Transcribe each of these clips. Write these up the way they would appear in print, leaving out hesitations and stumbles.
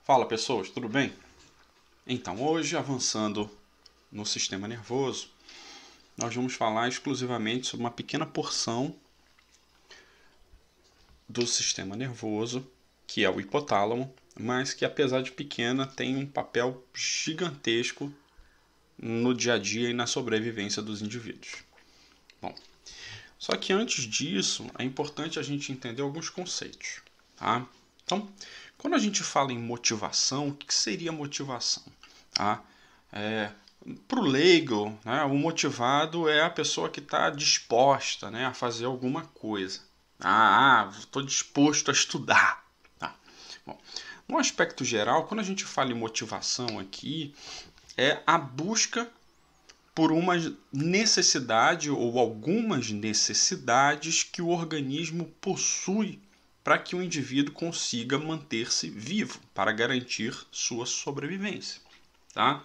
Fala pessoas, tudo bem? Então, hoje, avançando no sistema nervoso, nós vamos falar exclusivamente sobre uma pequena porção do sistema nervoso, que é o hipotálamo, mas que apesar de pequena tem um papel gigantesco no dia a dia e na sobrevivência dos indivíduos. Bom, só que antes disso, é importante a gente entender alguns conceitos, tá? Então, quando a gente fala em motivação, o que seria motivação? Tá? Para o leigo, né, o motivado é a pessoa que está disposta, né, a fazer alguma coisa. Estou disposto a estudar. Tá? Bom, no aspecto geral, quando a gente fala em motivação aqui, é a busca por uma necessidade ou algumas necessidades que o organismo possui para que o indivíduo consiga manter-se vivo, para garantir sua sobrevivência. Tá?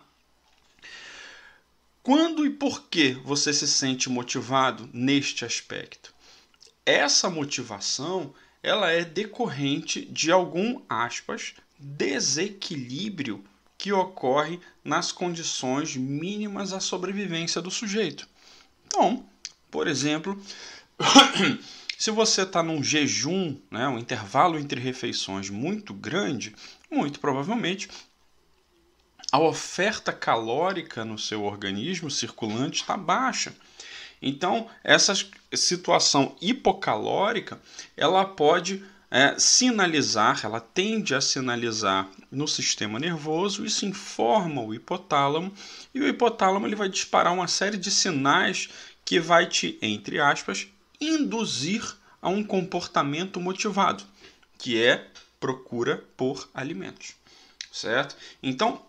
Quando e por que você se sente motivado neste aspecto? Essa motivação ela é decorrente de algum, aspas, desequilíbrio que ocorre nas condições mínimas à sobrevivência do sujeito. Então, por exemplo, se você está num jejum, né, um intervalo entre refeições muito grande, muito provavelmente a oferta calórica no seu organismo circulante está baixa. Então, essa situação hipocalórica, ela pode sinalizar, ela tende a sinalizar no sistema nervoso, isso informa o hipotálamo, e o hipotálamo ele vai disparar uma série de sinais que vai te, entre aspas, induzir a um comportamento motivado, que é procura por alimentos, certo? Então,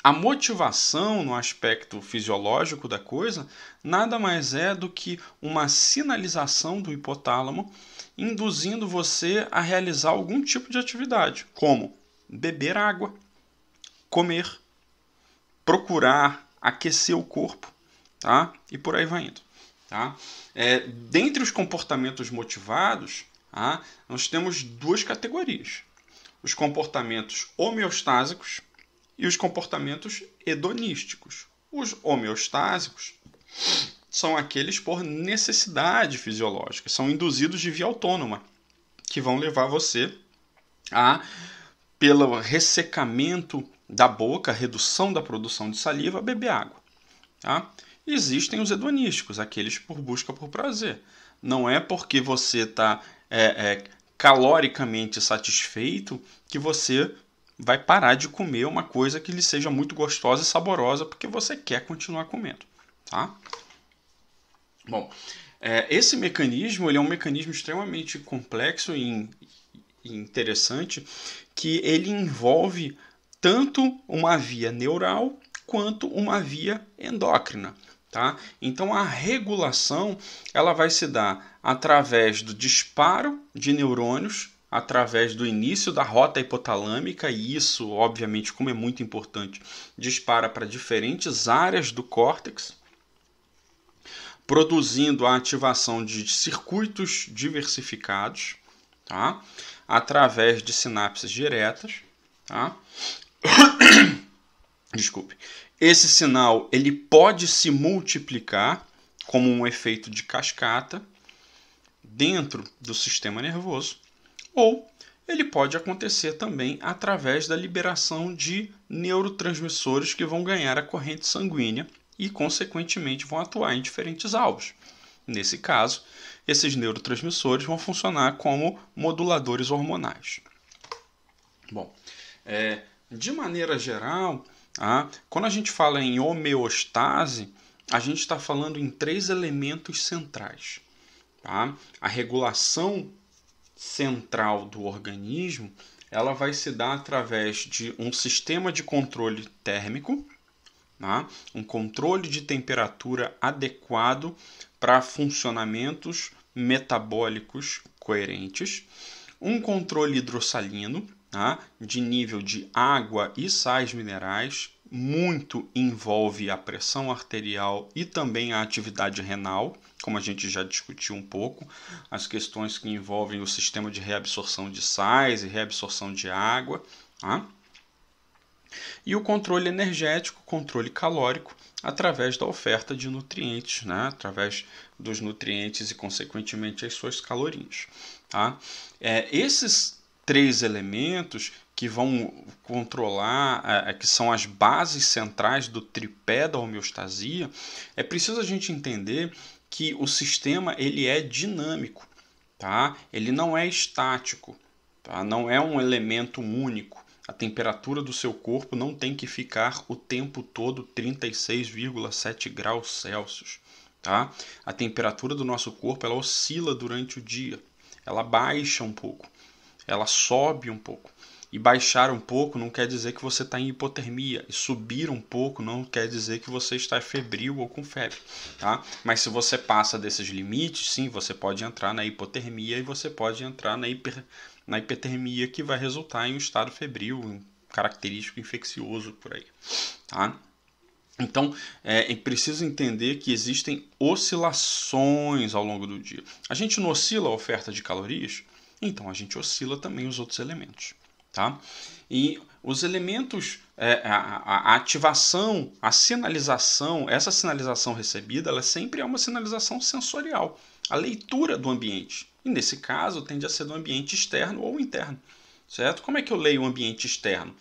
a motivação no aspecto fisiológico da coisa nada mais é do que uma sinalização do hipotálamo induzindo você a realizar algum tipo de atividade, como beber água, comer, procurar aquecer o corpo, tá? E por aí vai indo. Tá? Dentre os comportamentos motivados, tá? Nós temos duas categorias. Os comportamentos homeostásicos e os comportamentos hedonísticos. Os homeostásicos são aqueles por necessidade fisiológica, são induzidos de via autônoma, que vão levar você a, pelo ressecamento da boca, redução da produção de saliva, a beber água. Tá? Existem os hedonísticos, aqueles por busca por prazer. Não é porque você está caloricamente satisfeito que você vai parar de comer uma coisa que lhe seja muito gostosa e saborosa porque você quer continuar comendo. Tá? Bom, esse mecanismo ele é um mecanismo extremamente complexo e interessante que ele envolve tanto uma via neural quanto uma via endócrina. Tá? Então a regulação ela vai se dar através do disparo de neurônios, através do início da rota hipotalâmica, e isso, obviamente, como é muito importante, dispara para diferentes áreas do córtex, produzindo a ativação de circuitos diversificados, tá? Através de sinapses diretas. Tá? Desculpe. Esse sinal ele pode se multiplicar como um efeito de cascata dentro do sistema nervoso, ou ele pode acontecer também através da liberação de neurotransmissores que vão ganhar a corrente sanguínea e, consequentemente, vão atuar em diferentes alvos. Nesse caso, esses neurotransmissores vão funcionar como moduladores hormonais. Bom, de maneira geral, quando a gente fala em homeostase, a gente está falando em 3 elementos centrais. Tá? A regulação central do organismo ela vai se dar através de um sistema de controle térmico, tá? Um controle de temperatura adequado para funcionamentos metabólicos coerentes, um controle hidrossalino, tá? De nível de água e sais minerais, muito envolve a pressão arterial e também a atividade renal, como a gente já discutiu um pouco, as questões que envolvem o sistema de reabsorção de sais e reabsorção de água, Tá? E o controle energético, controle calórico, através da oferta de nutrientes, né? Através dos nutrientes e, consequentemente, as suas calorias. Tá? Esses 3 elementos que vão controlar, que são as bases centrais do tripé da homeostasia, é preciso a gente entender que o sistema ele é dinâmico, tá? Ele não é estático, tá? Não é um elemento único. A temperatura do seu corpo não tem que ficar o tempo todo 36,7 graus Celsius. Tá? A temperatura do nosso corpo ela oscila durante o dia. Ela baixa um pouco, ela sobe um pouco. E baixar um pouco não quer dizer que você está em hipotermia. E subir um pouco não quer dizer que você está febril ou com febre. Tá? Mas se você passa desses limites, sim, você pode entrar na hipotermia e você pode entrar na hipertermia, que vai resultar em um estado febril, um característico infeccioso por aí. Tá? Então, é preciso entender que existem oscilações ao longo do dia. A gente não oscila a oferta de calorias, então a gente oscila também os outros elementos. Tá? E os elementos, a ativação, a sinalização, essa sinalização recebida, ela sempre é uma sinalização sensorial, a leitura do ambiente. E nesse caso, tende a ser do ambiente externo ou interno. Certo? Como é que eu leio o ambiente externo?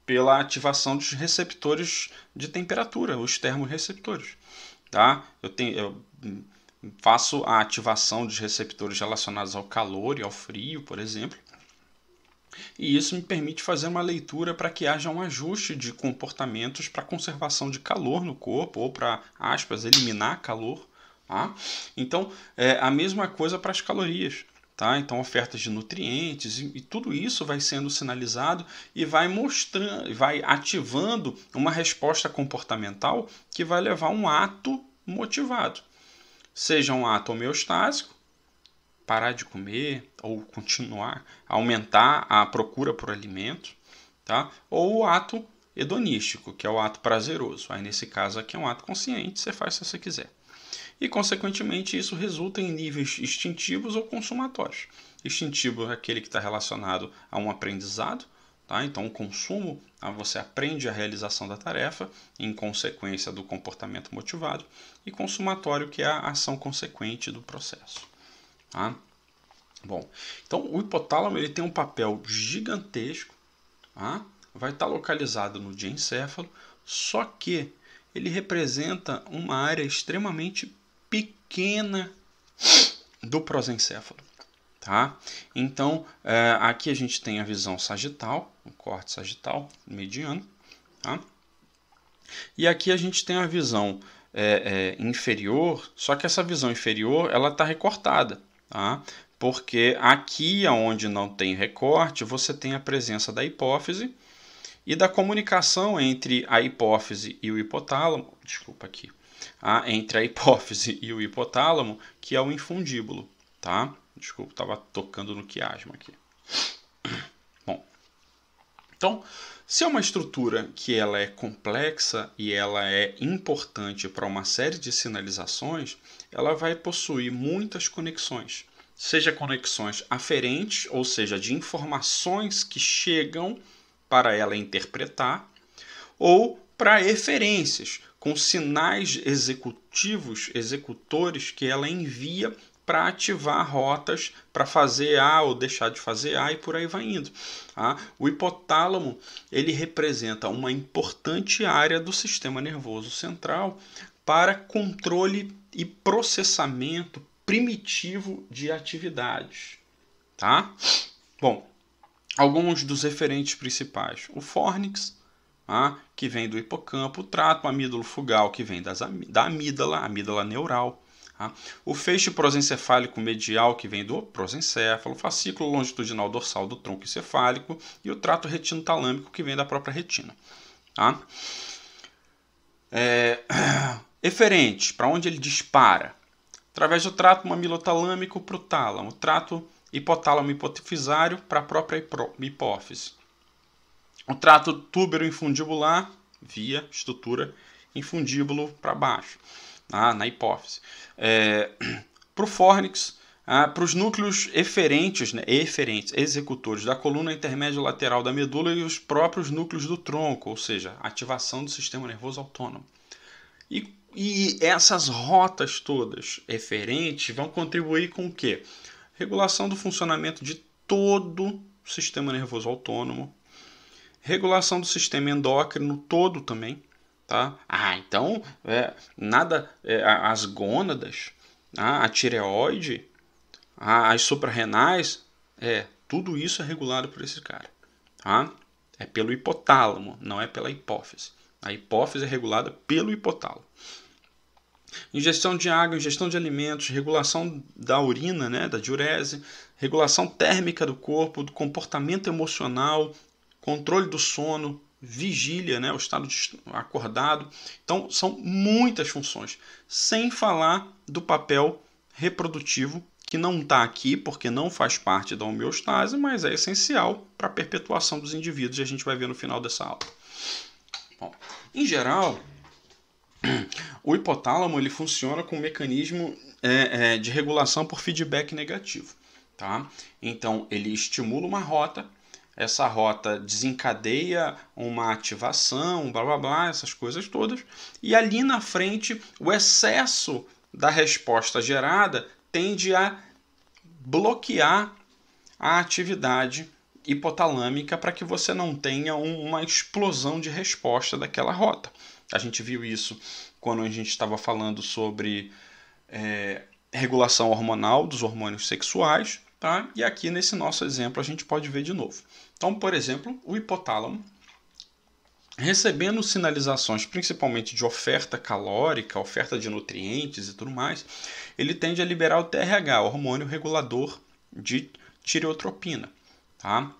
Pela ativação dos receptores de temperatura, os termorreceptores. Tá? Eu faço a ativação dos receptores relacionados ao calor e ao frio, por exemplo. E isso me permite fazer uma leitura para que haja um ajuste de comportamentos para conservação de calor no corpo ou para, aspas, eliminar calor. Tá? Então, é a mesma coisa para as calorias. Tá? Então, ofertas de nutrientes e tudo isso vai sendo sinalizado e vai mostrando, vai ativando uma resposta comportamental que vai levar a um ato motivado. Seja um ato homeostásico, parar de comer ou continuar, aumentar a procura por alimento, tá? Ou o ato hedonístico, que é o ato prazeroso. Aí nesse caso aqui é um ato consciente, você faz se você quiser. E consequentemente isso resulta em níveis instintivos ou consumatórios. Instintivo é aquele que está relacionado a um aprendizado, tá? Então o consumo, você aprende a realização da tarefa em consequência do comportamento motivado, e consumatório, que é a ação consequente do processo. Tá? Bom, então o hipotálamo ele tem um papel gigantesco, tá? Vai estar localizado no diencéfalo, só que ele representa uma área extremamente pequena do prosencéfalo. Tá? Então, aqui a gente tem a visão sagital, o corte sagital mediano. Tá? E aqui a gente tem a visão inferior, só que essa visão inferior ela está recortada. Tá? Porque aqui onde não tem recorte, você tem a presença da hipófise e da comunicação entre a hipófise e o hipotálamo, entre a hipófise e o hipotálamo, que é o infundíbulo, tá? Desculpa, estava tocando no quiasma aqui. Bom, então, se é uma estrutura que ela é complexa e ela é importante para uma série de sinalizações, ela vai possuir muitas conexões, seja conexões aferentes, ou seja, de informações que chegam para ela interpretar, ou para eferências, com sinais executores que ela envia para ativar rotas para fazer A ou deixar de fazer A, e por aí vai indo. Tá? O hipotálamo ele representa uma importante área do sistema nervoso central para controle e processamento primitivo de atividades. Tá? Bom, alguns dos referentes principais: o fórnix, que vem do hipocampo; o trato amídalo fugal, que vem da amígdala neural; o feixe prosencefálico medial, que vem do prosencéfalo; o fascículo longitudinal dorsal do tronco encefálico; e o trato retinotalâmico, que vem da própria retina. Tá? Eferente, para onde ele dispara? Através do trato mamilotalâmico para o tálamo; o trato hipotálamo hipofisário para a própria hipófise; o trato túbero-infundibular via estrutura infundíbulo para baixo, na hipófise. Para o fórnix, para os núcleos eferentes, né, executores da coluna intermédia lateral da medula e os próprios núcleos do tronco, ou seja, ativação do sistema nervoso autônomo. E essas rotas todas eferentes vão contribuir com o quê? Regulação do funcionamento de todo o sistema nervoso autônomo, regulação do sistema endócrino todo também, tá? Então, as gônadas, a tireoide, as suprarrenais, tudo isso é regulado por esse cara, tá? É pelo hipotálamo, não é pela hipófise. A hipófise é regulada pelo hipotálamo. Ingestão de água, ingestão de alimentos, regulação da urina, né, da diurese, regulação térmica do corpo, do comportamento emocional, controle do sono, vigília, né, o estado acordado. Então, são muitas funções. Sem falar do papel reprodutivo, que não está aqui porque não faz parte da homeostase, mas é essencial para a perpetuação dos indivíduos, e a gente vai ver no final dessa aula. Bom, em geral, o hipotálamo ele funciona com um mecanismo de regulação por feedback negativo. Tá? Então, ele estimula uma rota, essa rota desencadeia uma ativação, blá blá blá, essas coisas todas, e ali na frente o excesso da resposta gerada tende a bloquear a atividade hipotalâmica para que você não tenha uma explosão de resposta daquela rota. A gente viu isso quando a gente estava falando sobre regulação hormonal dos hormônios sexuais, tá? E aqui nesse nosso exemplo a gente pode ver de novo. Então, por exemplo, o hipotálamo, recebendo sinalizações principalmente de oferta calórica, oferta de nutrientes e tudo mais, ele tende a liberar o TRH, hormônio regulador de tireotropina. Tá?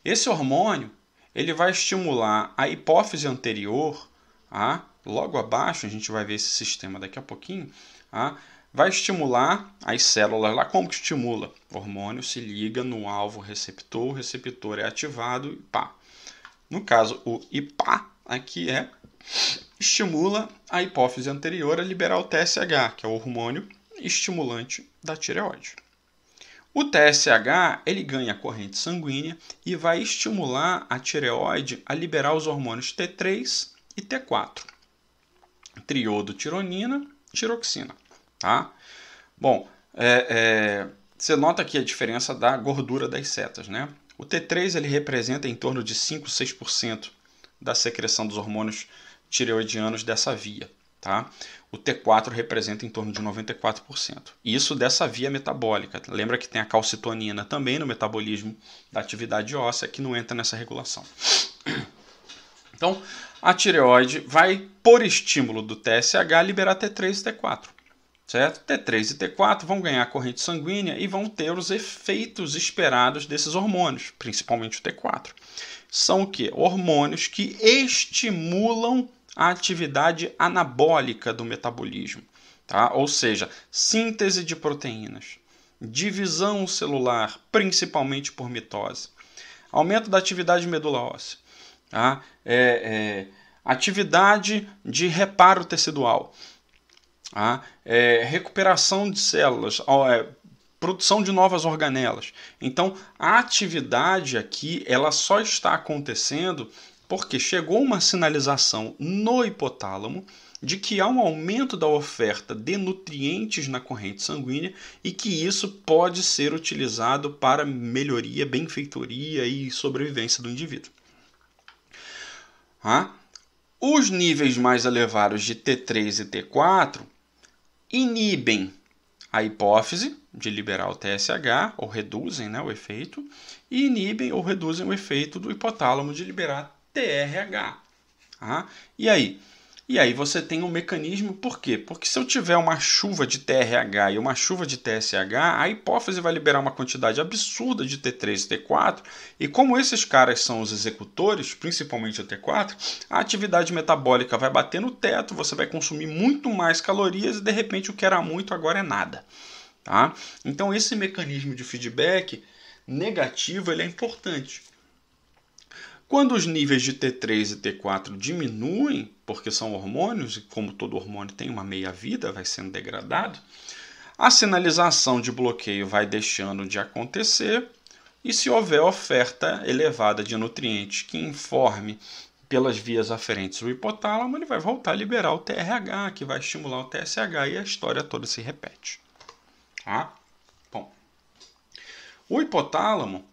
Esse hormônio ele vai estimular a hipófise anterior, logo abaixo, a gente vai ver esse sistema daqui a pouquinho, vai estimular as células lá. Como que estimula? O hormônio se liga no alvo receptor, o receptor é ativado e pá. No caso, o IPA aqui estimula a hipófise anterior a liberar o TSH, que é o hormônio estimulante da tireoide. O TSH ele ganha corrente sanguínea e vai estimular a tireoide a liberar os hormônios T3 e T4. Triodotironina, tiroxina. Tá? Bom, você nota aqui a diferença da gordura das setas, né? O T3 ele representa em torno de 5, 6% da secreção dos hormônios tireoidianos dessa via. Tá? O T4 representa em torno de 94%. Isso dessa via metabólica. Lembra que tem a calcitonina também no metabolismo da atividade óssea, que não entra nessa regulação. Então, a tireoide vai, por estímulo do TSH, liberar T3 e T4. Certo? T3 e T4 vão ganhar corrente sanguínea e vão ter os efeitos esperados desses hormônios, principalmente o T4. São o quê? Hormônios que estimulam a atividade anabólica do metabolismo, tá? Ou seja, síntese de proteínas, divisão celular, principalmente por mitose, aumento da atividade medula óssea, tá? Atividade de reparo tecidual, recuperação de células, produção de novas organelas. Então, a atividade aqui ela só está acontecendo porque chegou uma sinalização no hipotálamo de que há um aumento da oferta de nutrientes na corrente sanguínea e que isso pode ser utilizado para melhoria, benfeitoria e sobrevivência do indivíduo. Os níveis mais elevados de T3 e T4 inibem a hipófise de liberar o TSH, ou reduzem, né, o efeito, e inibem ou reduzem o efeito do hipotálamo de liberar TRH. E aí você tem um mecanismo, por quê? Porque se eu tiver uma chuva de TRH e uma chuva de TSH, a hipófise vai liberar uma quantidade absurda de T3 e T4, e como esses caras são os executores, principalmente o T4, a atividade metabólica vai bater no teto, você vai consumir muito mais calorias e de repente o que era muito agora é nada. Tá? Então esse mecanismo de feedback negativo ele é importante. Quando os níveis de T3 e T4 diminuem, porque são hormônios, e como todo hormônio tem uma meia-vida, vai sendo degradado, A sinalização de bloqueio vai deixando de acontecer e se houver oferta elevada de nutrientes que informe pelas vias aferentes o hipotálamo, ele vai voltar a liberar o TRH, que vai estimular o TSH e a história toda se repete. Tá? Bom, o hipotálamo,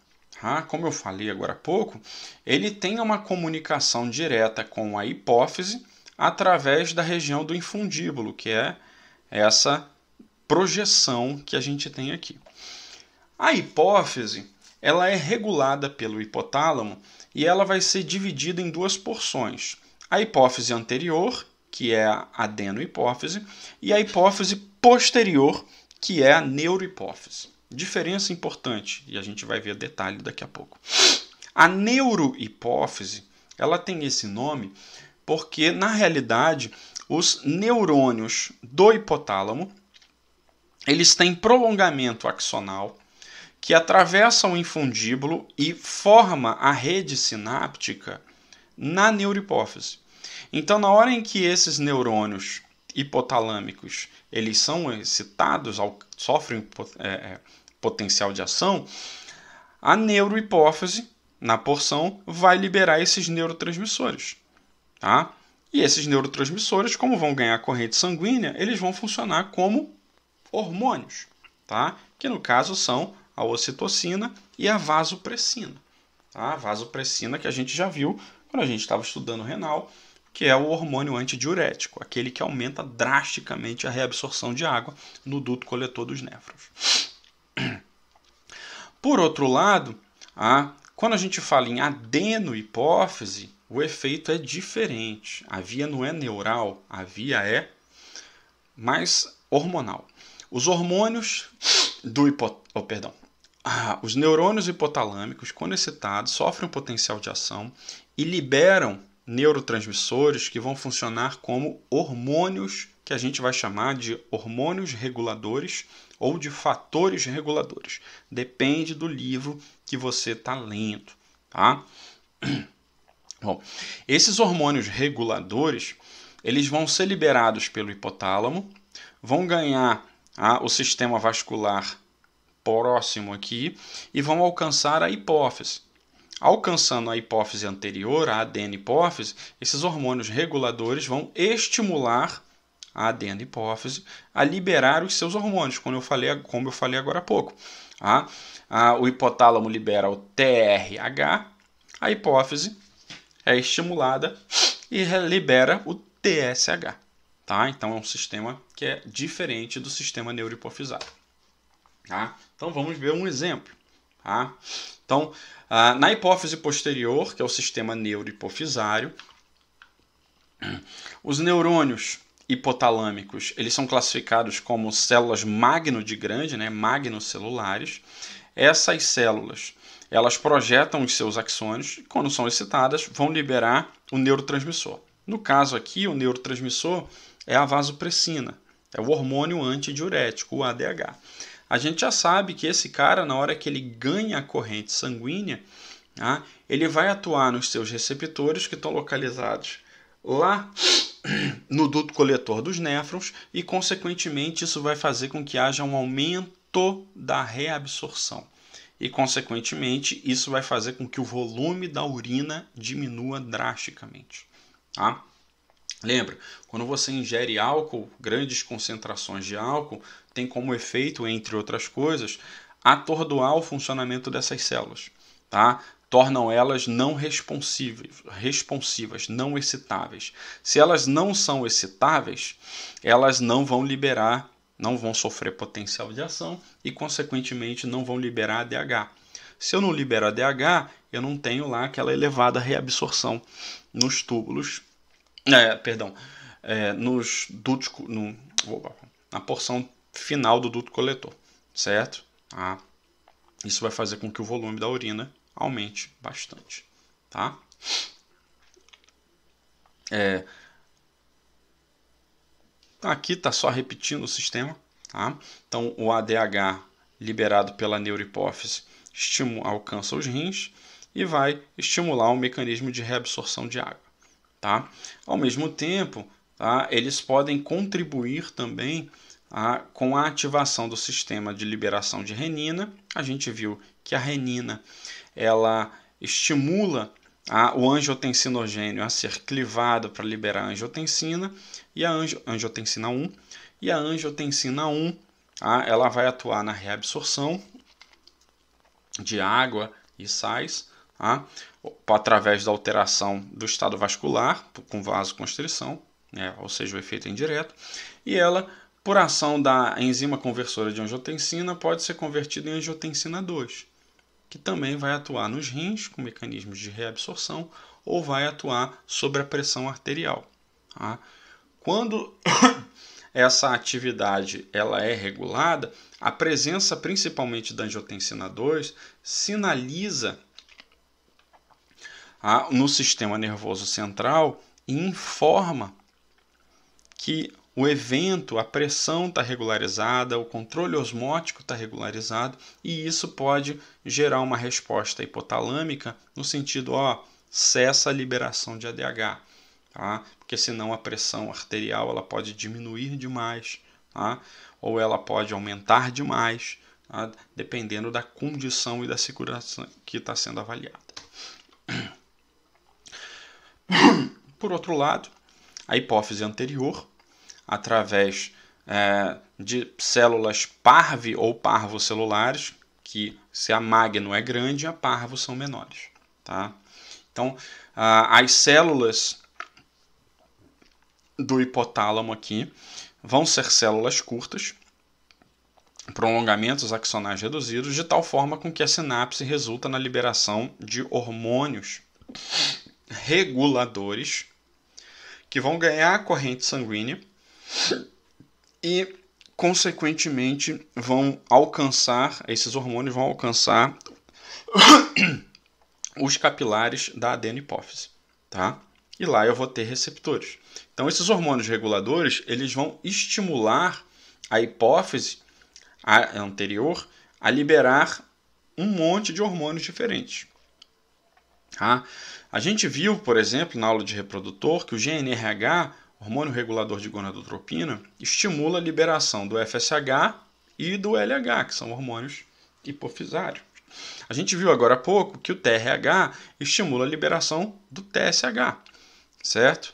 como eu falei agora há pouco, ele tem uma comunicação direta com a hipófise através da região do infundíbulo, que é essa projeção que a gente tem aqui. A hipófise, ela é regulada pelo hipotálamo e ela vai ser dividida em duas porções. A hipófise anterior, que é a adenohipófise, e a hipófise posterior, que é a neurohipófise. Diferença importante, e a gente vai ver detalhe daqui a pouco. A neurohipófise, ela tem esse nome porque, na realidade, os neurônios do hipotálamo, eles têm prolongamento axonal, que atravessa o infundíbulo e forma a rede sináptica na neurohipófise. Então, na hora em que esses neurônios hipotalâmicos eles são excitados, sofrem potencial de ação, a neurohipófise, na porção, vai liberar esses neurotransmissores. Tá? E esses neurotransmissores, como vão ganhar corrente sanguínea, eles vão funcionar como hormônios, tá? Que no caso são a ocitocina e a vasopressina. Tá? A vasopressina que a gente já viu quando a gente estava estudando renal, que é o hormônio antidiurético, aquele que aumenta drasticamente a reabsorção de água no duto coletor dos néfrons. Por outro lado, quando a gente fala em adenohipófise, o efeito é diferente. A via não é neural, a via é mais hormonal. Os hormônios os neurônios hipotalâmicos, quando excitados, sofrem um potencial de ação e liberam neurotransmissores que vão funcionar como hormônios que a gente vai chamar de hormônios reguladores ou de fatores reguladores. Depende do livro que você está lendo. Tá? Bom, esses hormônios reguladores, eles vão ser liberados pelo hipotálamo, vão ganhar o sistema vascular próximo aqui e vão alcançar a hipófise. Alcançando a hipófise anterior, a adenihipófise, esses hormônios reguladores vão estimular a adenihipófise a liberar os seus hormônios, como eu falei agora há pouco. O hipotálamo libera o TRH, a hipófise é estimulada e libera o TSH. Tá? Então é um sistema que é diferente do sistema neurohipofisário. Tá? Então vamos ver um exemplo. Tá? Então, na hipófise posterior, que é o sistema neurohipofisário, os neurônios hipotalâmicos eles são classificados como células magno de grande, né, magnocelulares. Essas células elas projetam os seus axônios e, quando são excitadas, vão liberar o neurotransmissor. No caso aqui, o neurotransmissor é a vasopressina, é o hormônio antidiurético, o ADH. A gente já sabe que esse cara, na hora que ele ganha a corrente sanguínea, ele vai atuar nos seus receptores que estão localizados lá no duto coletor dos néfrons e, consequentemente, isso vai fazer com que haja um aumento da reabsorção. E, consequentemente, isso vai fazer com que o volume da urina diminua drasticamente. Tá? Lembra, quando você ingere álcool, grandes concentrações de álcool, tem como efeito, entre outras coisas, atordoar o funcionamento dessas células. Tá? Tornam elas não responsivas, não excitáveis. Se elas não são excitáveis, elas não vão liberar, não vão sofrer potencial de ação e, consequentemente, não vão liberar ADH. Se eu não libero ADH, eu não tenho lá aquela elevada reabsorção nos túbulos, nos dutos, na porção final do duto coletor, certo? Isso vai fazer com que o volume da urina aumente bastante, tá? Aqui está só repetindo o sistema, tá? Então, o ADH liberado pela neurohipófise alcança os rins e vai estimular o mecanismo de reabsorção de água, tá? Ao mesmo tempo, tá? Eles podem contribuir também com a ativação do sistema de liberação de renina. A gente viu que a renina ela estimula o angiotensinogênio a ser clivado para liberar a angiotensina, e a angiotensina 1, e a angiotensina 1 ela vai atuar na reabsorção de água e sais, através da alteração do estado vascular, com vasoconstrição, ou seja, o efeito indireto, e ela, por ação da enzima conversora de angiotensina, pode ser convertida em angiotensina 2, que também vai atuar nos rins com mecanismos de reabsorção ou vai atuar sobre a pressão arterial. Quando essa atividade ela é regulada, a presença principalmente da angiotensina 2 sinaliza no sistema nervoso central e informa que o evento, a pressão está regularizada, o controle osmótico está regularizado, e isso pode gerar uma resposta hipotalâmica no sentido, cessa a liberação de ADH, porque senão a pressão arterial ela pode diminuir demais, ou ela pode aumentar demais, dependendo da condição e da segurança que está sendo avaliada. Por outro lado, a hipófise anterior, através de células parve ou parvocelulares, que se a magno é grande, a parvo são menores. Então, as células do hipotálamo aqui vão ser células curtas, prolongamentos axonais reduzidos, de tal forma com que a sinapse resulta na liberação de hormônios reguladores que vão ganhar a corrente sanguínea e, consequentemente, esses hormônios vão alcançar os capilares da adenohipófise, E lá eu vou ter receptores. Então, esses hormônios reguladores, eles vão estimular a hipófise anterior a liberar um monte de hormônios diferentes. A gente viu, por exemplo, na aula de reprodutor, que o GnRH, hormônio regulador de gonadotropina, estimula a liberação do FSH e do LH, que são hormônios hipofisários. A gente viu agora há pouco que o TRH estimula a liberação do TSH, certo?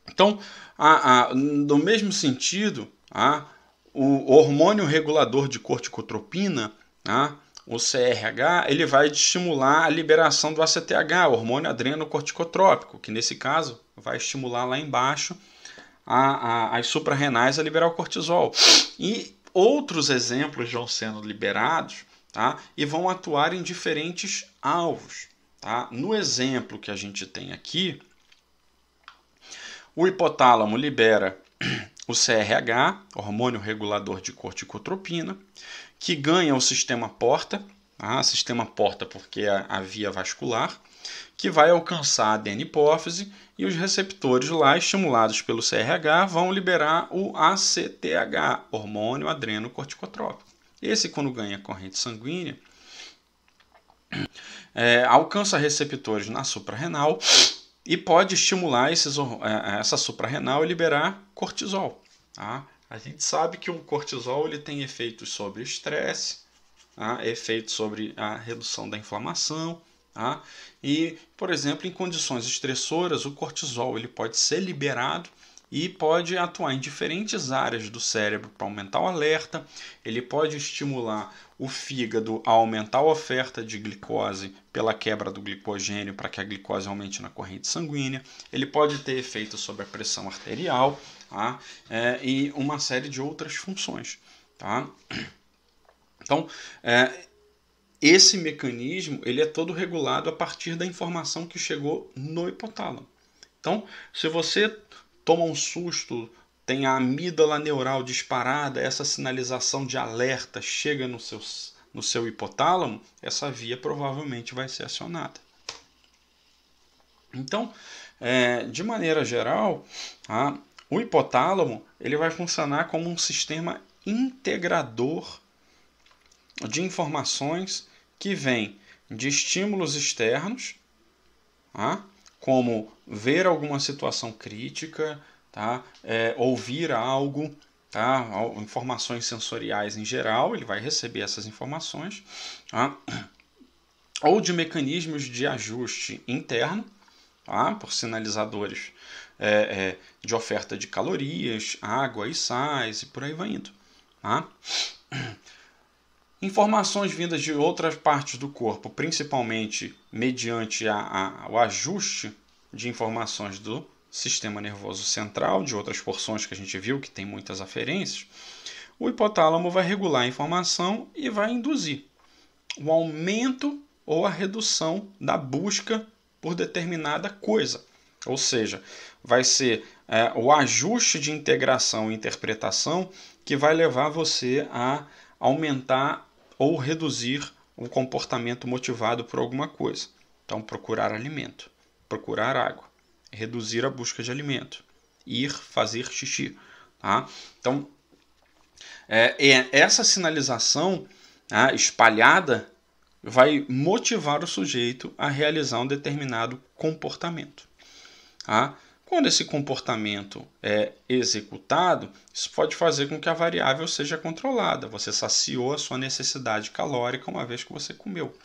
Então, no mesmo sentido, o hormônio regulador de corticotropina, o CRH, ele vai estimular a liberação do ACTH, hormônio adrenocorticotrópico, que nesse caso vai estimular lá embaixo as suprarrenais a liberar o cortisol. E outros exemplos vão sendo liberados, e vão atuar em diferentes alvos. No exemplo que a gente tem aqui, o hipotálamo libera o CRH, hormônio regulador de corticotropina, que ganha o sistema porta, sistema porta porque é a via vascular, que vai alcançar a adenihipófise, e os receptores lá, estimulados pelo CRH, vão liberar o ACTH, hormônio adrenocorticotrópico. Esse, quando ganha corrente sanguínea, alcança receptores na suprarrenal e pode estimular essa suprarrenal e liberar cortisol. A gente sabe que o cortisol ele tem efeitos sobre o estresse, efeitos sobre a redução da inflamação. E, por exemplo, em condições estressoras, o cortisol ele pode ser liberado e pode atuar em diferentes áreas do cérebro para aumentar o alerta. Ele pode estimular o fígado a aumentar a oferta de glicose pela quebra do glicogênio para que a glicose aumente na corrente sanguínea. Ele pode ter efeito sobre a pressão arterial, e uma série de outras funções. Então, esse mecanismo ele é todo regulado a partir da informação que chegou no hipotálamo. Então, se você toma um susto, tem a amígdala neural disparada, essa sinalização de alerta chega no seu hipotálamo, essa via provavelmente vai ser acionada. Então, de maneira geral, o hipotálamo ele vai funcionar como um sistema integrador de informações que vêm de estímulos externos, como ver alguma situação crítica, tá? Ouvir algo, tá? Informações sensoriais em geral, ele vai receber essas informações, tá? Ou de mecanismos de ajuste interno, tá? Por sinalizadores de oferta de calorias, água e sais e por aí vai indo. Tá? Informações vindas de outras partes do corpo, principalmente mediante o ajuste de informações do sistema nervoso central, de outras porções que a gente viu que tem muitas aferências, o hipotálamo vai regular a informação e vai induzir o aumento ou a redução da busca por determinada coisa. Ou seja, vai ser o ajuste de integração e interpretação que vai levar você a aumentar ou reduzir o comportamento motivado por alguma coisa. Então, procurar alimento, procurar água, reduzir a busca de alimento, ir fazer xixi. Tá? Então, essa sinalização espalhada vai motivar o sujeito a realizar um determinado comportamento. Tá? Quando esse comportamento é executado, isso pode fazer com que a variável seja controlada. Você saciou a sua necessidade calórica uma vez que você comeu.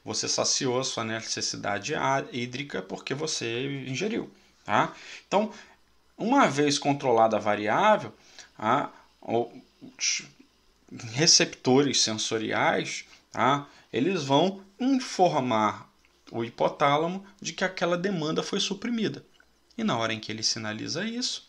Você saciou a sua necessidade hídrica porque você ingeriu. Tá? Então, uma vez controlada a variável, os receptores sensoriais, eles vão informar o hipotálamo de que aquela demanda foi suprimida. E na hora em que ele sinaliza isso,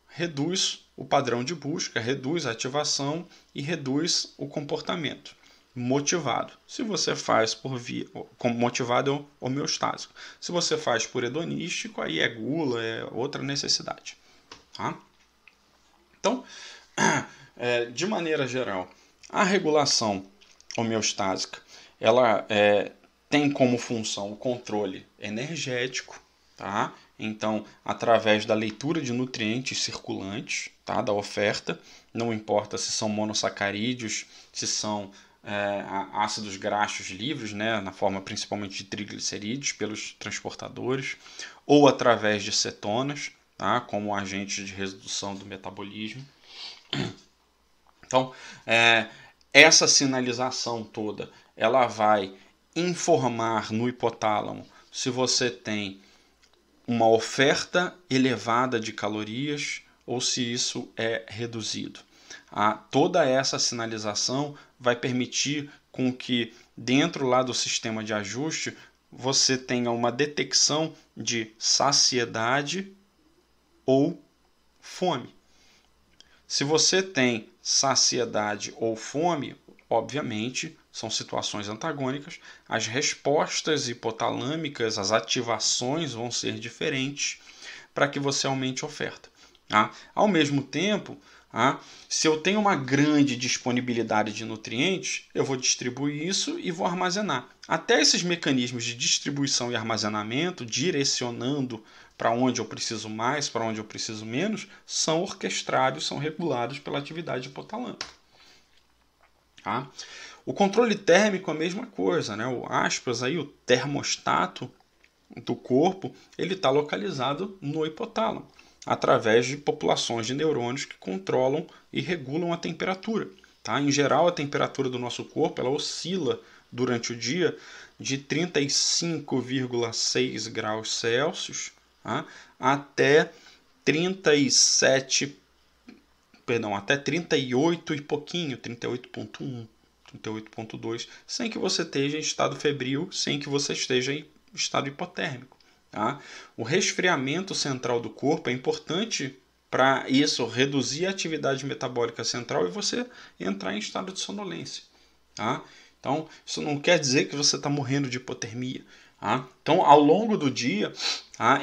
reduz o padrão de busca, reduz a ativação e reduz o comportamento motivado. Se você faz por via motivado é homeostásico. Se você faz por hedonístico, aí é gula, é outra necessidade. Tá? Então, de maneira geral, a regulação homeostásica ela tem como função o controle energético, tá? Então, através da leitura de nutrientes circulantes, tá? Da oferta, não importa se são monossacarídeos, se são ácidos graxos livres, né? Na forma principalmente de triglicerídeos pelos transportadores, ou através de cetonas, tá? Como agentes de redução do metabolismo. Então, essa sinalização toda, ela vai informar no hipotálamo se você tem uma oferta elevada de calorias ou se isso é reduzido. Toda essa sinalização vai permitir com que dentro lá do sistema de ajuste você tenha uma detecção de saciedade ou fome. Se você tem saciedade ou fome, obviamente, são situações antagônicas, as respostas hipotalâmicas, as ativações vão ser diferentes para que você aumente a oferta. Ao mesmo tempo, se eu tenho uma grande disponibilidade de nutrientes, eu vou distribuir isso e vou armazenar. Até esses mecanismos de distribuição e armazenamento, direcionando para onde eu preciso mais, para onde eu preciso menos, são orquestrados, são regulados pela atividade hipotalâmica. O controle térmico é a mesma coisa, né? O aspas, aí, o termostato do corpo, ele está localizado no hipotálamo, através de populações de neurônios que controlam e regulam a temperatura. Tá? Em geral, a temperatura do nosso corpo ela oscila durante o dia de 35,6 graus Celsius até 38 e pouquinho, 38,1, 38,2, sem que você esteja em estado febril, sem que você esteja em estado hipotérmico. Tá? O resfriamento central do corpo é importante para isso, reduzir a atividade metabólica central e você entrar em estado de sonolência. Tá? Então, isso não quer dizer que você está morrendo de hipotermia. Tá? Então, ao longo do dia,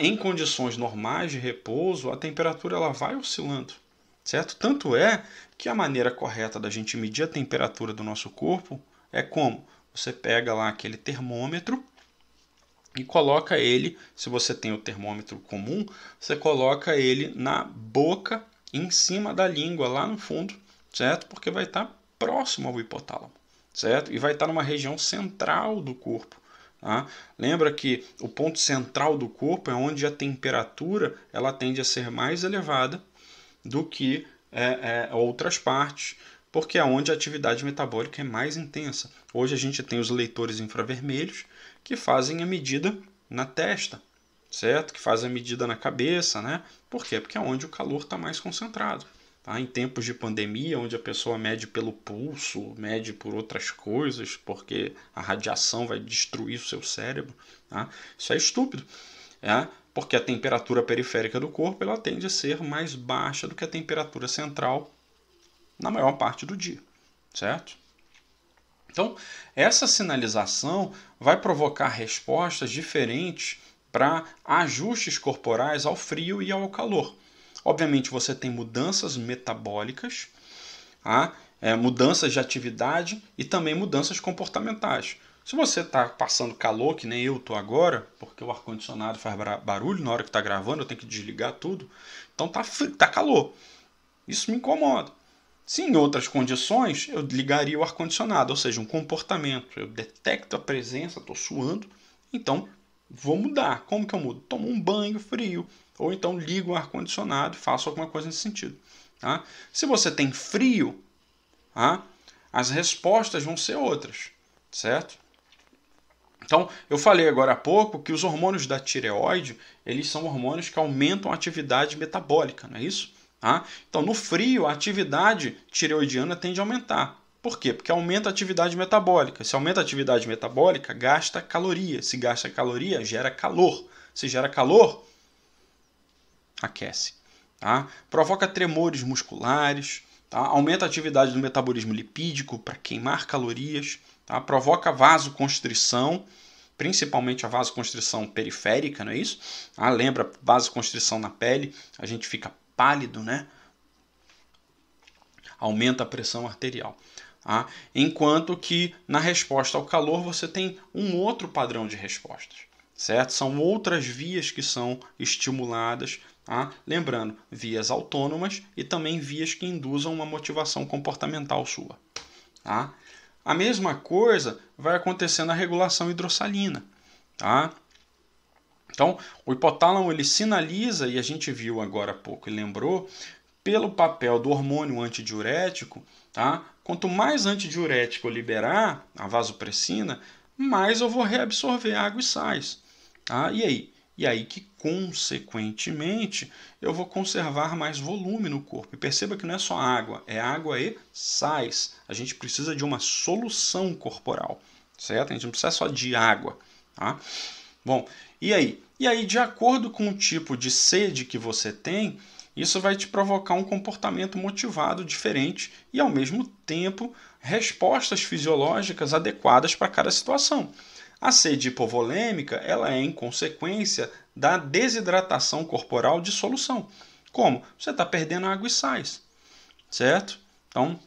em condições normais de repouso, a temperatura ela vai oscilando. Certo? Tanto é que a maneira correta da gente medir a temperatura do nosso corpo é como? Você pega lá aquele termômetro e coloca ele, se você tem o termômetro comum, você coloca ele na boca, em cima da língua, lá no fundo, certo? Porque vai estar próximo ao hipotálamo, certo? E vai estar numa região central do corpo, Tá? Lembra que o ponto central do corpo é onde a temperatura ela tende a ser mais elevada do que outras partes, porque é onde a atividade metabólica é mais intensa. Hoje a gente tem os leitores infravermelhos que fazem a medida na testa, certo? Que fazem a medida na cabeça, né? Por quê? Porque é onde o calor está mais concentrado. Tá? Em tempos de pandemia, onde a pessoa mede pelo pulso, mede por outras coisas, porque a radiação vai destruir o seu cérebro. Tá? Isso é estúpido. Porque a temperatura periférica do corpo ela tende a ser mais baixa do que a temperatura central na maior parte do dia, certo? Então, essa sinalização vai provocar respostas diferentes para ajustes corporais ao frio e ao calor. Obviamente, você tem mudanças metabólicas, mudanças de atividade e também mudanças comportamentais. Se você está passando calor, que nem eu estou agora, porque o ar-condicionado faz barulho na hora que está gravando, eu tenho que desligar tudo. Então tá frio, tá calor. Isso me incomoda. Se em outras condições, eu ligaria o ar-condicionado, ou seja, um comportamento. Eu detecto a presença, estou suando, então vou mudar. Como que eu mudo? Tomo um banho frio, ou então ligo o ar-condicionado e faço alguma coisa nesse sentido. Tá? Se você tem frio, as respostas vão ser outras, certo? Então, eu falei agora há pouco que os hormônios da tireoide, eles são hormônios que aumentam a atividade metabólica, não é isso? Então, no frio, a atividade tireoidiana tende a aumentar. Por quê? Porque aumenta a atividade metabólica. Se aumenta a atividade metabólica, gasta caloria. Se gasta caloria, gera calor. Se gera calor, aquece. Provoca tremores musculares, aumenta a atividade do metabolismo lipídico para queimar calorias, provoca vasoconstrição, principalmente a vasoconstrição periférica, não é isso? Lembra vasoconstrição na pele, a gente fica pálido, né? Aumenta a pressão arterial. Enquanto que na resposta ao calor você tem um outro padrão de respostas, certo? São outras vias que são estimuladas, lembrando, vias autônomas e também vias que induzam uma motivação comportamental sua. A mesma coisa vai acontecer na regulação hidrossalina. Então, o hipotálamo ele sinaliza, e a gente viu agora há pouco e lembrou, pelo papel do hormônio antidiurético. Quanto mais antidiurético eu liberar, a vasopressina, mais eu vou reabsorver água e sais. E aí? E aí que, consequentemente, eu vou conservar mais volume no corpo. E perceba que não é só água, é água e sais. A gente precisa de uma solução corporal, certo? A gente não precisa só de água. Bom, e aí? E aí, de acordo com o tipo de sede que você tem, isso vai te provocar um comportamento motivado diferente e, ao mesmo tempo, respostas fisiológicas adequadas para cada situação. A sede hipovolêmica ela é em consequência da desidratação corporal de solução. Como? Você está perdendo água e sais, certo? Então,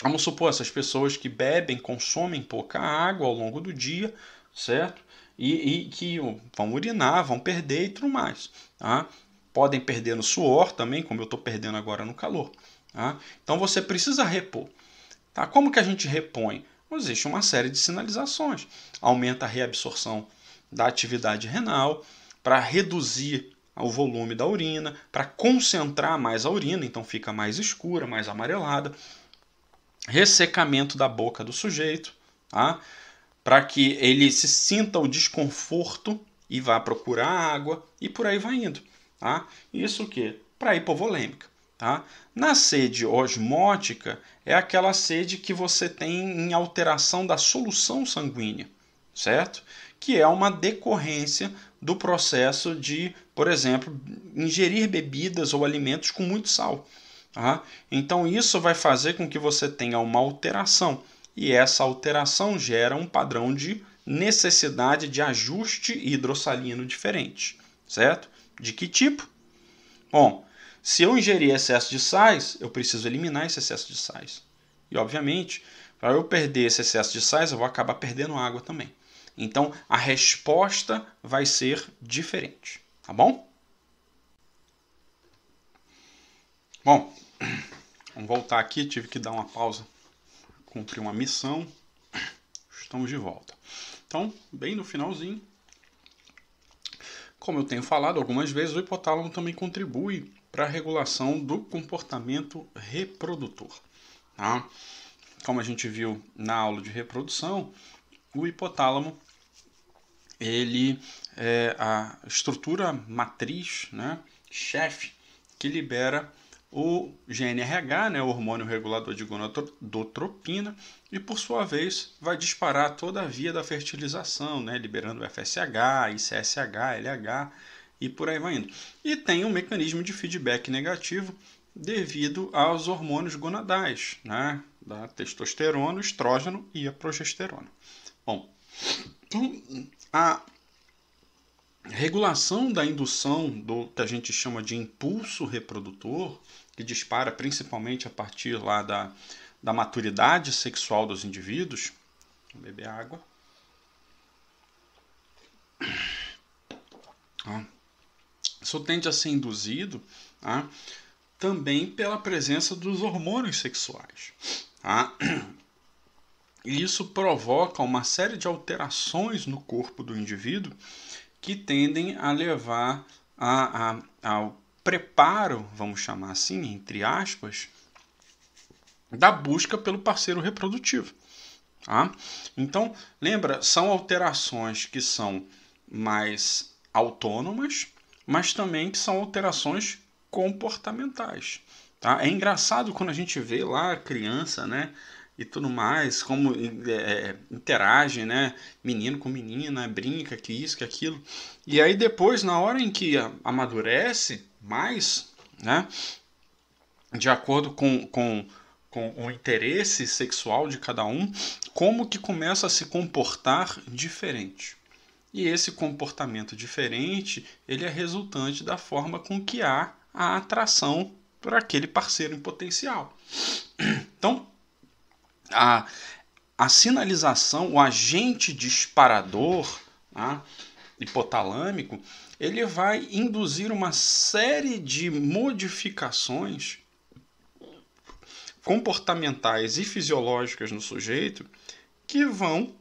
vamos supor essas pessoas que bebem, consomem pouca água ao longo do dia, certo? E que vão urinar, vão perder e tudo mais. Podem perder no suor também, como eu estou perdendo agora no calor. Então você precisa repor. Como que a gente repõe? Existe uma série de sinalizações. Aumenta a reabsorção da atividade renal para reduzir o volume da urina, para concentrar mais a urina, então fica mais escura, mais amarelada. Ressecamento da boca do sujeito, para que ele se sinta o desconforto e vá procurar água e por aí vai indo. Isso o quê? Para a hipovolêmica. Na sede osmótica é aquela sede que você tem em alteração da solução sanguínea, certo? Que é uma decorrência do processo de, por exemplo, ingerir bebidas ou alimentos com muito sal. Então isso vai fazer com que você tenha uma alteração e essa alteração gera um padrão de necessidade de ajuste hidrossalino diferente, certo? De que tipo? Bom, se eu ingerir excesso de sais, eu preciso eliminar esse excesso de sais. E, obviamente, para eu perder esse excesso de sais, eu vou acabar perdendo água também. Então, a resposta vai ser diferente. Tá bom? Bom, vamos voltar aqui. Tive que dar uma pausa, cumprir uma missão. Estamos de volta. Então, bem no finalzinho, como eu tenho falado algumas vezes, o hipotálamo também contribui para a regulação do comportamento reprodutor. Tá? Como a gente viu na aula de reprodução, o hipotálamo ele é a estrutura matriz, né, chefe, que libera o GNRH, né, o hormônio regulador de gonadotropina, e por sua vez vai disparar toda a via da fertilização, né, liberando o FSH, ICSH, LH e por aí vai indo. E tem um mecanismo de feedback negativo devido aos hormônios gonadais, né, da testosterona, o estrógeno e a progesterona. Bom, então a regulação da indução do que a gente chama de impulso reprodutor, que dispara principalmente a partir lá da maturidade sexual dos indivíduos. Vou beber água. Isso tende a ser induzido também pela presença dos hormônios sexuais. E isso provoca uma série de alterações no corpo do indivíduo que tendem a levar ao preparo, vamos chamar assim, entre aspas, da busca pelo parceiro reprodutivo. Tá? Então, lembra, são alterações que são mais autônomas, mas também que são alterações comportamentais. Tá? É engraçado quando a gente vê lá a criança, né, e tudo mais, como interage, né, menino com menina, brinca, que isso, que aquilo. E aí depois, na hora em que amadurece mais, né, de acordo com o interesse sexual de cada um, como que começa a se comportar diferente. E esse comportamento diferente, ele é resultante da forma com que há a atração por aquele parceiro em potencial. Então, a sinalização, o agente disparador hipotalâmico, ele vai induzir uma série de modificações comportamentais e fisiológicas no sujeito que vão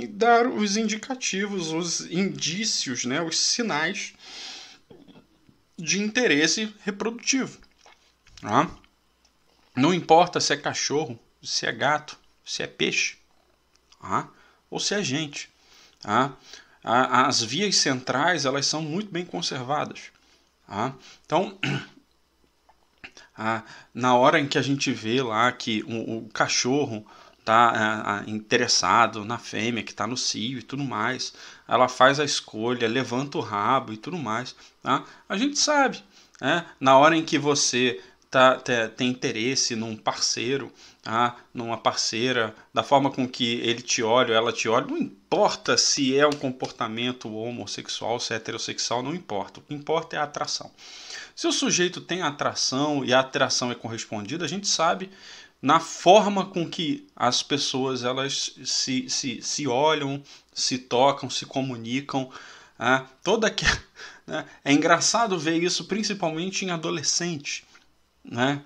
dar os indicativos, os indícios, né, os sinais de interesse reprodutivo. Não importa se é cachorro, se é gato, se é peixe, ou se é gente. As vias centrais, elas são muito bem conservadas. Então, na hora em que a gente vê lá que o cachorro está interessado na fêmea que está no cio e tudo mais, ela faz a escolha, levanta o rabo e tudo mais. A gente sabe, na hora em que você tem interesse num parceiro, numa parceira, da forma com que ele te olha ou ela te olha, não importa se é um comportamento homossexual, se é heterossexual, não importa. O que importa é a atração. Se o sujeito tem atração e a atração é correspondida, a gente sabe na forma com que as pessoas elas se olham, se tocam, se comunicam. É engraçado ver isso principalmente em adolescente.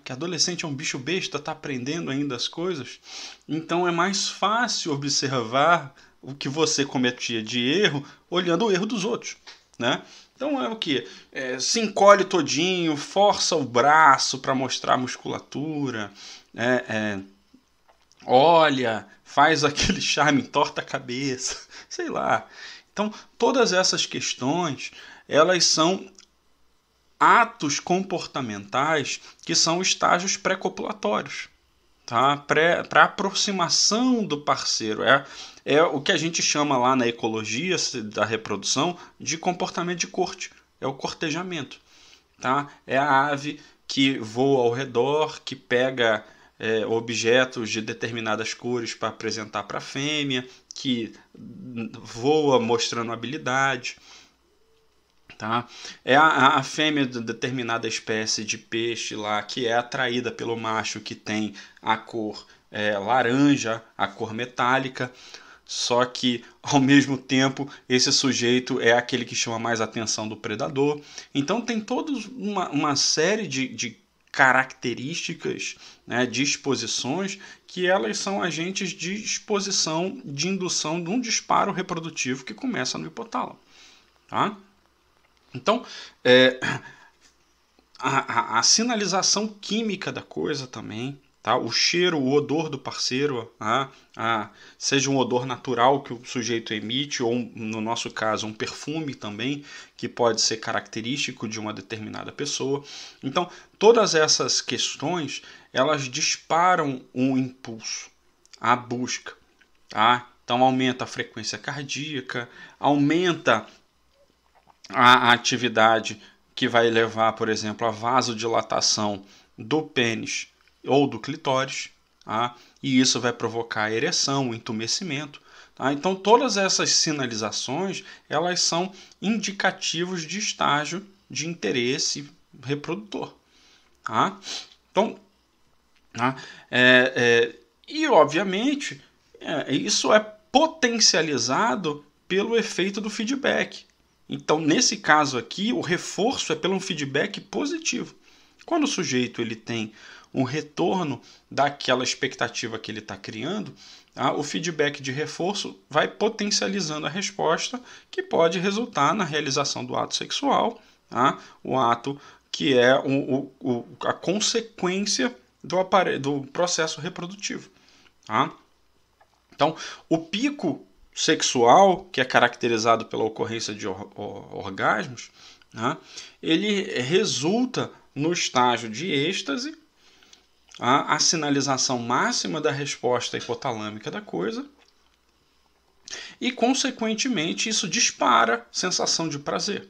Que adolescente é um bicho besta, está aprendendo ainda as coisas, então é mais fácil observar o que você cometia de erro olhando o erro dos outros. Então é o que? Se encolhe todinho, força o braço para mostrar a musculatura, olha, faz aquele charme, entorta a cabeça, sei lá. Então todas essas questões, elas são atos comportamentais que são estágios pré-copulatórios, para aproximação do parceiro. É o que a gente chama lá na ecologia da reprodução de comportamento de corte, é o cortejamento. É a ave que voa ao redor, que pega objetos de determinadas cores para apresentar para a fêmea, que voa mostrando habilidade. É a fêmea de determinada espécie de peixe lá que é atraída pelo macho que tem a cor laranja, a cor metálica, só que ao mesmo tempo esse sujeito é aquele que chama mais a atenção do predador. Então tem toda uma série de características, né, disposições, que elas são agentes de exposição, de indução de um disparo reprodutivo que começa no hipotálamo. Tá? Então, a sinalização química da coisa também, tá? O cheiro, o odor do parceiro, seja um odor natural que o sujeito emite, ou no nosso caso um perfume também, que pode ser característico de uma determinada pessoa. Então, todas essas questões, elas disparam um impulso à busca. Tá? Então, aumenta a frequência cardíaca, aumenta a atividade que vai levar, por exemplo, a vasodilatação do pênis ou do clitóris, tá? E isso vai provocar ereção, entumecimento. Tá? Então, todas essas sinalizações, elas são indicativos de estágio de interesse reprodutor. Tá? Então, tá? E, obviamente, isso é potencializado pelo efeito do feedback. Então, nesse caso aqui, o reforço é pelo um feedback positivo. Quando o sujeito ele tem um retorno daquela expectativa que ele está criando, tá? O feedback de reforço vai potencializando a resposta, que pode resultar na realização do ato sexual, tá? O ato que é a consequência do processo reprodutivo. Tá? Então, o pico sexual, que é caracterizado pela ocorrência de orgasmos, né, ele resulta no estágio de êxtase, a sinalização máxima da resposta hipotalâmica da coisa, e, consequentemente, isso dispara sensação de prazer.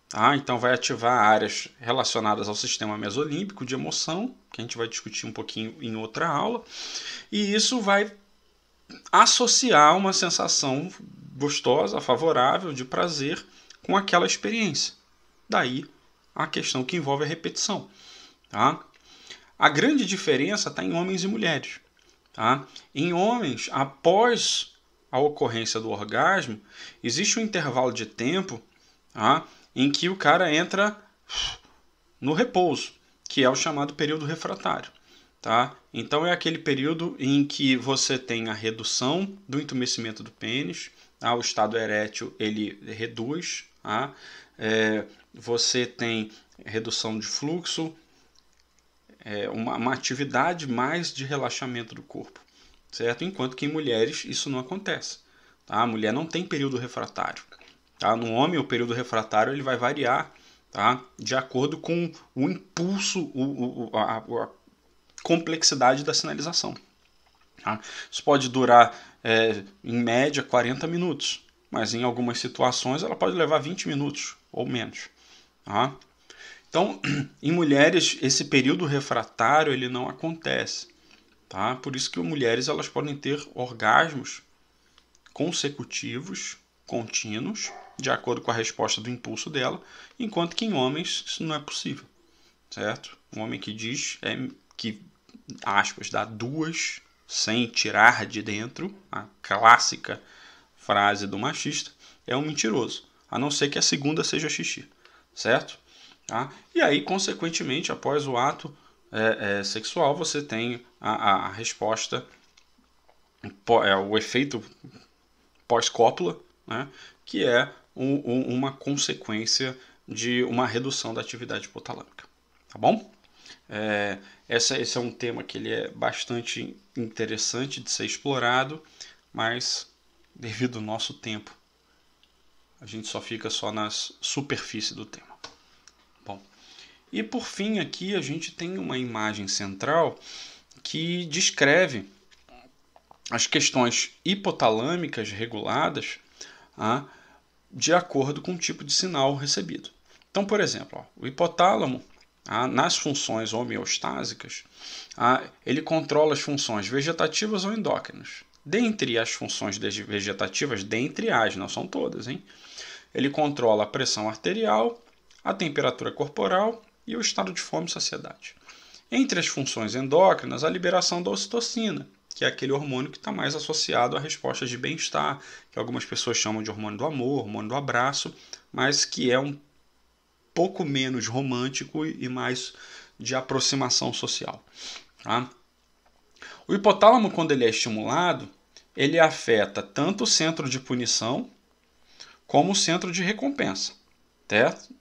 Tá? Então, vai ativar áreas relacionadas ao sistema mesolímbico de emoção, que a gente vai discutir um pouquinho em outra aula, e isso vai associar uma sensação gostosa, favorável, de prazer com aquela experiência. Daí a questão que envolve a repetição. Tá? A grande diferença está em homens e mulheres. Tá? Em homens, após a ocorrência do orgasmo, existe um intervalo de tempo, tá, em que o cara entra no repouso, que é o chamado período refratário. Tá? Então é aquele período em que você tem a redução do entumecimento do pênis, tá? O estado erétil ele reduz, tá? Você tem redução de fluxo, uma atividade mais de relaxamento do corpo, certo? Enquanto que em mulheres isso não acontece. Tá? A mulher não tem período refratário. Tá? No homem o período refratário ele vai variar, tá? De acordo com o impulso, a complexidade da sinalização. Tá? Isso pode durar, em média, 40 minutos, mas em algumas situações ela pode levar 20 minutos ou menos. Tá? Então, em mulheres, esse período refratário ele não acontece. Tá? Por isso que mulheres elas podem ter orgasmos consecutivos, contínuos, de acordo com a resposta do impulso dela, enquanto que em homens isso não é possível. Certo? Um homem que diz que, aspas, dá duas sem tirar de dentro, a clássica frase do machista, é um mentiroso, a não ser que a segunda seja xixi, certo? Tá? E aí, consequentemente, após o ato sexual, você tem a resposta, o efeito pós-cópula, né? Que é uma consequência de uma redução da atividade hipotalâmica. Tá bom? Esse é um tema que ele é bastante interessante de ser explorado, mas devido ao nosso tempo, a gente só fica só na superfície do tema. Bom, e por fim aqui a gente tem uma imagem central que descreve as questões hipotalâmicas reguladas de acordo com o tipo de sinal recebido. Então, por exemplo, o hipotálamo, nas funções homeostásicas, ele controla as funções vegetativas ou endócrinas. Dentre as funções vegetativas, não são todas, hein? Ele controla a pressão arterial, a temperatura corporal e o estado de fome e saciedade. Entre as funções endócrinas, a liberação da ocitocina, que é aquele hormônio que está mais associado a respostas de bem-estar, que algumas pessoas chamam de hormônio do amor, hormônio do abraço, mas que é um pouco menos romântico e mais de aproximação social. Tá? O hipotálamo, quando ele é estimulado, ele afeta tanto o centro de punição como o centro de recompensa, certo?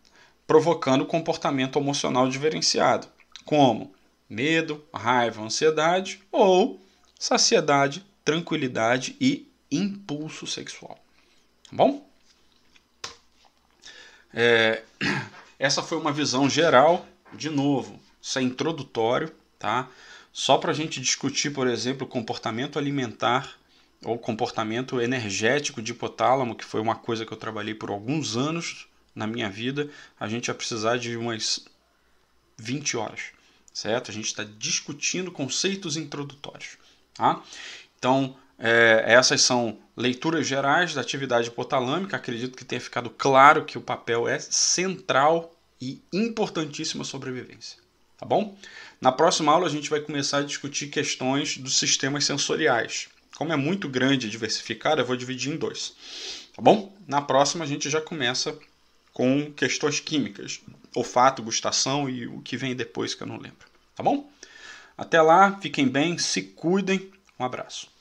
Provocando comportamento emocional diferenciado, como medo, raiva, ansiedade ou saciedade, tranquilidade e impulso sexual. Tá bom? Essa foi uma visão geral, de novo, isso é introdutório, tá? Só para a gente discutir, por exemplo, comportamento alimentar ou comportamento energético de hipotálamo, que foi uma coisa que eu trabalhei por alguns anos na minha vida, a gente vai precisar de umas 20 horas, certo? A gente está discutindo conceitos introdutórios, tá? Então, essas são leituras gerais da atividade hipotalâmica. Acredito que tenha ficado claro que o papel é central e importantíssimo à sobrevivência, tá bom? Na próxima aula a gente vai começar a discutir questões dos sistemas sensoriais. Como é muito grande e diversificado, eu vou dividir em 2, tá bom? Na próxima a gente já começa com questões químicas, olfato, gustação e o que vem depois que eu não lembro, tá bom? Até lá, fiquem bem, se cuidem, um abraço.